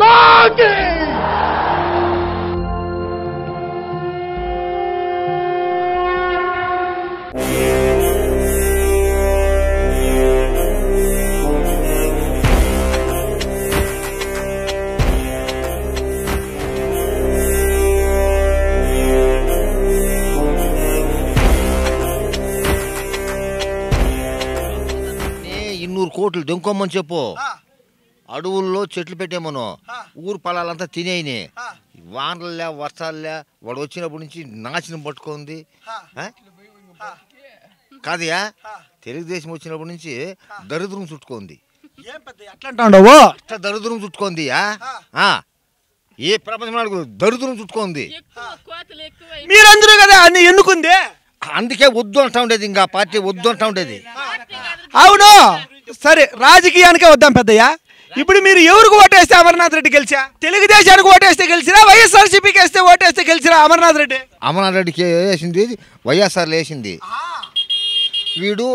మాతాకి కోట్లు దొంకొమ్మని చెప్పు అడవుల్లో చెట్లు పెట్టేమను ఊరు పొలాలంతా తినేయని వానలే వర్షాలే వాడు వచ్చినప్పటి నుంచి నాశనం పట్టుకుంది కాదయా తెలుగుదేశం వచ్చినప్పటి నుంచి దరిద్రం చుట్టుకుంది దరిద్రం చుట్టుకుంది ఏ ప్రపంచం దరిద్రం చుట్టుకుంది మీరందరూ కదా అన్ని ఎన్నుకుంది అందుకే వద్దు అంటా ఉండేది ఇంకా పార్టీ వద్దు అంటా ఉండేది అవును సరే రాజకీయానికే వద్దాం పెద్దయ్య ఇప్పుడు మీరు ఎవరికి ఓటేస్తే అమర్నాథ్ రెడ్డి గెలిచా తెలుగుదేశానికి ఓటేస్తే గెలిచిరా వైఎస్ఆర్సీపీకి వేస్తే ఓటేస్తే గెలిచిరా అమర్నాథ్ రెడ్డికి వేసింది వైఎస్ఆర్ వేసింది వీడు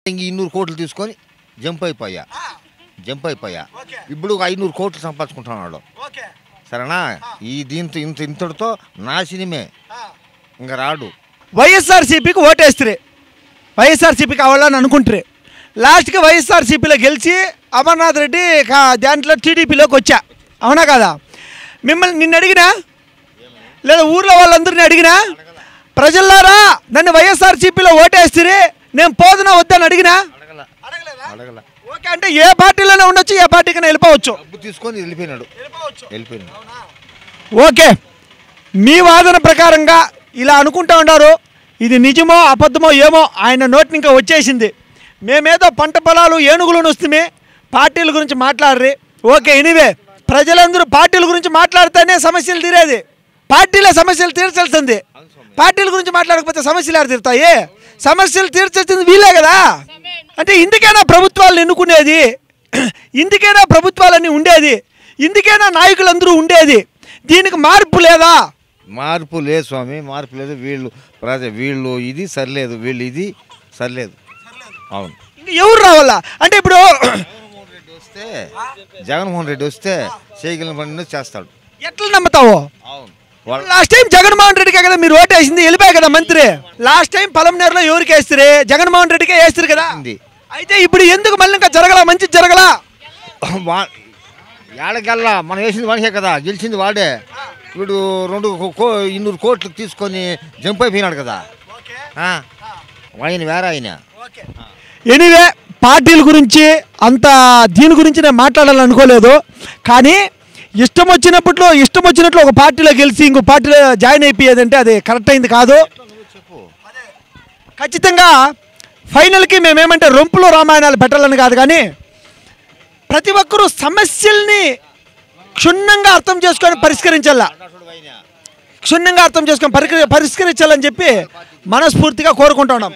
200 కోట్లు తీసుకొని జంప్ అయిపోయా ఇప్పుడు 500 కోట్లు సంపాదించుకుంటున్నాడు సరేనా ఈ దీంతో ఇంతటితో నాశనమే ఇంకా రాడు వైఎస్ఆర్సీపీకి ఓటేస్తే వైఎస్ఆర్సీపీకి అవ్వాలని అనుకుంటారు లాస్ట్కి వైఎస్ఆర్సీపీలో గెలిచి అమర్నాథ్ రెడ్డి దాంట్లో టీడీపీలోకి వచ్చా అవునా కదా నిన్ను అడిగినా లేదా ఊర్లో వాళ్ళందరినీ అడిగినా ప్రజల్లారా నన్ను వైఎస్ఆర్సీపీలో ఓటేస్తే నేను పోదునా వద్దని అడిగినా ఓకే అంటే ఏ పార్టీలోనే ఉండొచ్చు ఏ పార్టీకైనా వెళ్ళిపోవచ్చు తీసుకొని వెళ్ళిపోయినాడు ఓకే మీ వాదన ప్రకారంగా ఇలా అనుకుంటా ఉన్నారు ఇది నిజమో అబద్ధమో ఏమో ఆయన నోటిని ఇంకా వచ్చేసింది మేమేదో పంట పొలాలు ఏనుగులను వస్తే పార్టీల గురించి మాట్లాడరు ఓకే ఎనీవే ప్రజలందరూ పార్టీల గురించి మాట్లాడితేనే సమస్యలు తీరేది పార్టీలే సమస్యలు తీర్చాల్సింది పార్టీల గురించి మాట్లాడకపోతే సమస్యలు ఎవరు తీరుతాయి సమస్యలు తీర్చాల్సింది వీళ్ళే కదా అంటే ఇందుకైనా ప్రభుత్వాలను ఎన్నుకునేది ఇందుకైనా ప్రభుత్వాలన్నీ ఉండేది ఇందుకైనా నాయకులందరూ ఉండేది దీనికి మార్పు లేదా మార్పు లేదు స్వామి మార్పు లేదు వీళ్ళు ఇది సరిలేదు వీళ్ళు ఇది సరిలేదు అవును ఎవరు రావాలా అంటే ఇప్పుడు జగన్మోహన్ రెడ్డి వస్తే చేయగలిగిన పని చేస్తాడు ఎట్లా నమ్ముతావు లాస్ట్ టైం జగన్మోహన్ రెడ్డికే కదా మీరు ఓటేసింది వెళ్ళిపోయాయి కదా మంత్రి లాస్ట్ టైం పలమనేరులో ఎవరికి వేస్తారు జగన్మోహన్ రెడ్డికే వేస్తారు కదా అయితే ఇప్పుడు ఎందుకు మళ్ళీ ఇంకా జరగలా మంచి జరగలా ఏడగల్లా మనం వేసింది వాడికే కదా గెలిచింది వాడే వీడు 200 కోట్లు తీసుకొని జంప్ అయిపోయినాడు కదా ఆయన వేరే ఆయన ఎనీవే పార్టీల గురించి అంత దీని గురించి నేను మాట్లాడాలని అనుకోలేదు కానీ ఇష్టం వచ్చినట్లు ఒక పార్టీలో గెలిచి ఇంకో పార్టీలో జాయిన్ అయిపోయేదంటే అది కరెక్ట్ అయింది కాదు ఖచ్చితంగా ఫైనల్కి మేమేమంటే రొంపులో రామాయణాలు పెట్టాలని కాదు కానీ ప్రతి ఒక్కరూ సమస్యల్ని క్షుణ్ణంగా అర్థం చేసుకొని పరిష్కరించాలని చెప్పి మనస్ఫూర్తిగా కోరుకుంటున్నాం.